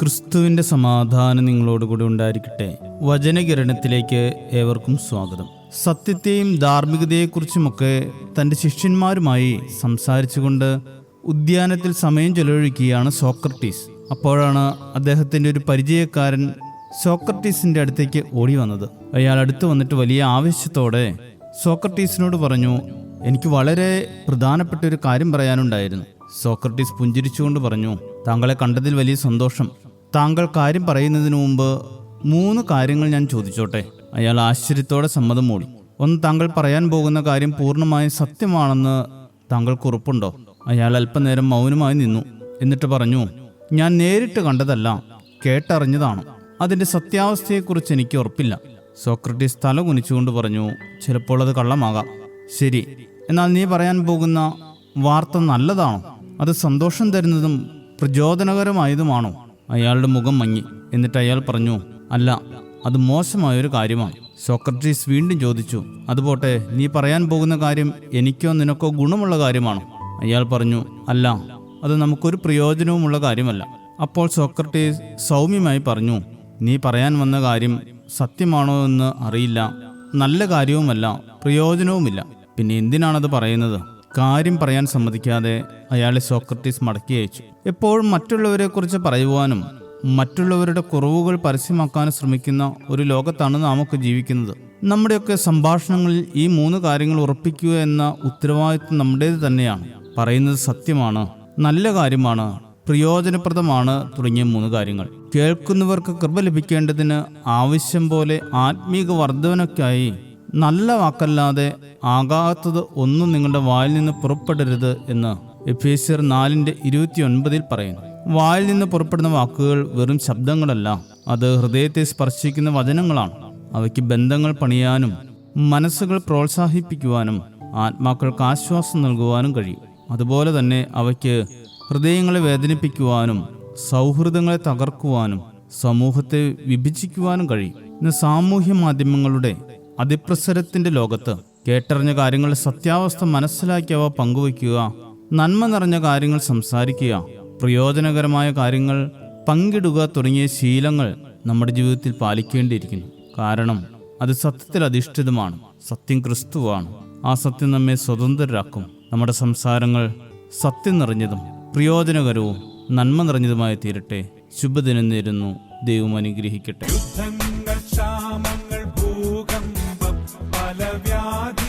ക്രിസ്തുവിൻ്റെ സമാധാനം നിങ്ങളോടുകൂടി ഉണ്ടായിരിക്കട്ടെ. വചനകിരണത്തിലേക്ക് ഏവർക്കും സ്വാഗതം. സത്യത്തെയും ധാർമ്മികതയെക്കുറിച്ചുമൊക്കെ തൻ്റെ ശിഷ്യന്മാരുമായി സംസാരിച്ചുകൊണ്ട് ഉദ്യാനത്തിൽ സമയം ചെലവഴിക്കുകയാണ് സോക്രട്ടീസ്. അപ്പോഴാണ് അദ്ദേഹത്തിൻ്റെ ഒരു പരിചയക്കാരൻ സോക്രട്ടീസിൻ്റെ അടുത്തേക്ക് ഓടി വന്നത്. അയാൾ അടുത്ത് വന്നിട്ട് വലിയ ആവേശത്തോടെ സോക്രട്ടീസിനോട് പറഞ്ഞു, എനിക്ക് വളരെ പ്രധാനപ്പെട്ട ഒരു കാര്യം പറയാനുണ്ടായിരുന്നു. സോക്രട്ടീസ് പുഞ്ചിരിച്ചുകൊണ്ട് പറഞ്ഞു, താങ്കളെ കണ്ടതിൽ വലിയ സന്തോഷം. താങ്കൾ കാര്യം പറയുന്നതിന് മുമ്പ് 3 കാര്യങ്ങൾ ഞാൻ ചോദിച്ചോട്ടെ? അയാൾ ആശ്ചര്യത്തോടെ സമ്മതം മൂളി. ഒന്ന്, താങ്കൾ പറയാൻ പോകുന്ന കാര്യം പൂർണ്ണമായും സത്യമാണെന്ന് താങ്കൾക്ക് ഉറപ്പുണ്ടോ? അയാൾ അല്പനേരം മൗനമായി നിന്നു. എന്നിട്ട് പറഞ്ഞു, ഞാൻ നേരിട്ട് കണ്ടതല്ല, കേട്ടറിഞ്ഞതാണ്. അതിൻ്റെ സത്യാവസ്ഥയെക്കുറിച്ച് എനിക്ക് ഉറപ്പില്ല. സോക്രട്ടീസ് തല കുനിച്ചുകൊണ്ട് പറഞ്ഞു, ചിലപ്പോൾ അത് കള്ളമാകാം. ശരി, എന്നാൽ നീ പറയാൻ പോകുന്ന വാർത്ത നല്ലതാണോ? അത് സന്തോഷം തരുന്നതും പ്രചോദനകരമായതുമാണോ? അയാളുടെ മുഖം മങ്ങി. എന്നിട്ട് അയാൾ പറഞ്ഞു, അല്ല, അത് മോശമായൊരു കാര്യമാണ്. സോക്രട്ടീസ് വീണ്ടും ചോദിച്ചു, അതുപോട്ടെ, നീ പറയാൻ പോകുന്ന കാര്യം എനിക്കോ നിനക്കോ ഗുണമുള്ള കാര്യമാണോ? അയാൾ പറഞ്ഞു, അല്ല, അത് നമുക്കൊരു പ്രയോജനവുമുള്ള കാര്യമല്ല. അപ്പോൾ സോക്രട്ടീസ് സൗമ്യമായി പറഞ്ഞു, നീ പറയാൻ വന്ന കാര്യം സത്യമാണോ എന്ന് അറിയില്ല, നല്ല കാര്യവുമല്ല, പ്രയോജനവുമില്ല. പിന്നെ എന്തിനാണത് പറയുന്നത്? കാര്യം പറയാൻ സമ്മതിക്കാതെ അയാളെ സോക്രട്ടീസ് മടക്കി അയച്ചു. എപ്പോഴും മറ്റുള്ളവരെക്കുറിച്ച് പറയുവാനും മറ്റുള്ളവരുടെ കുറവുകൾ പരസ്യമാക്കാനും ശ്രമിക്കുന്ന ഒരു ലോകത്താണ് നാമൊക്കെ ജീവിക്കുന്നത്. നമ്മുടെയൊക്കെ സംഭാഷണങ്ങളിൽ ഈ 3 കാര്യങ്ങൾ ഉറപ്പിക്കുക എന്ന ഉത്തരവാദിത്വം നമ്മുടേത് തന്നെയാണ്. പറയുന്നത് സത്യമാണ്, നല്ല കാര്യമാണ്, പ്രയോജനപ്രദമാണ് തുടങ്ങിയ 3 കാര്യങ്ങൾ. കേൾക്കുന്നവർക്ക് കൃപ ലഭിക്കേണ്ടതിന് ആവശ്യം പോലെ ആത്മീക വർധനയ്ക്കായി നല്ല വാക്കല്ലാതെ ആകാത്തത് ഒന്നും നിങ്ങളുടെ വായിൽ നിന്ന് പുറപ്പെടരുത് എന്ന് എഫേസ്യർ 4:29 പറയുന്നു. വായിൽ നിന്ന് പുറപ്പെടുന്ന വാക്കുകൾ വെറും ശബ്ദങ്ങളല്ല, അത് ഹൃദയത്തെ സ്പർശിക്കുന്ന വചനങ്ങളാണ്. അവയ്ക്ക് ബന്ധങ്ങൾ പണിയാനും മനസ്സുകൾ പ്രോത്സാഹിപ്പിക്കുവാനും ആത്മാക്കൾക്ക് ആശ്വാസം നൽകുവാനും കഴിയും. അതുപോലെ തന്നെ അവയ്ക്ക് ഹൃദയങ്ങളെ വേദനിപ്പിക്കുവാനും സൗഹൃദങ്ങളെ തകർക്കുവാനും സമൂഹത്തെ വിഭജിക്കുവാനും കഴിയും. ഇന്ന് സാമൂഹ്യ മാധ്യമങ്ങളുടെ അതിപ്രസരത്തിന്റെ ലോകത്ത് കേട്ടറിഞ്ഞ കാര്യങ്ങളുടെ സത്യാവസ്ഥ മനസ്സിലാക്കി അവ പങ്കുവയ്ക്കുക, നന്മ നിറഞ്ഞ കാര്യങ്ങൾ സംസാരിക്കുക, പ്രയോജനകരമായ കാര്യങ്ങൾ പങ്കിടുക തുടങ്ങിയ ശീലങ്ങൾ നമ്മുടെ ജീവിതത്തിൽ പാലിക്കേണ്ടിയിരിക്കുന്നു. കാരണം അത് സത്യത്തിൽ അധിഷ്ഠിതമാണ്. സത്യം ക്രിസ്തുവാണ്. ആ സത്യം നമ്മെ സ്വതന്ത്രരാക്കും. നമ്മുടെ സംസാരങ്ങൾ സത്യം നിറഞ്ഞതും പ്രയോജനകരവും നന്മ നിറഞ്ഞതുമായി തീരട്ടെ. ശുഭദിനം നേരുന്നു. ദൈവം അനുഗ്രഹിക്കട്ടെ. യുദ്ധങ്ങൾ, ക്ഷാമങ്ങൾ, ഭൂകമ്പം, പല വ്യാധി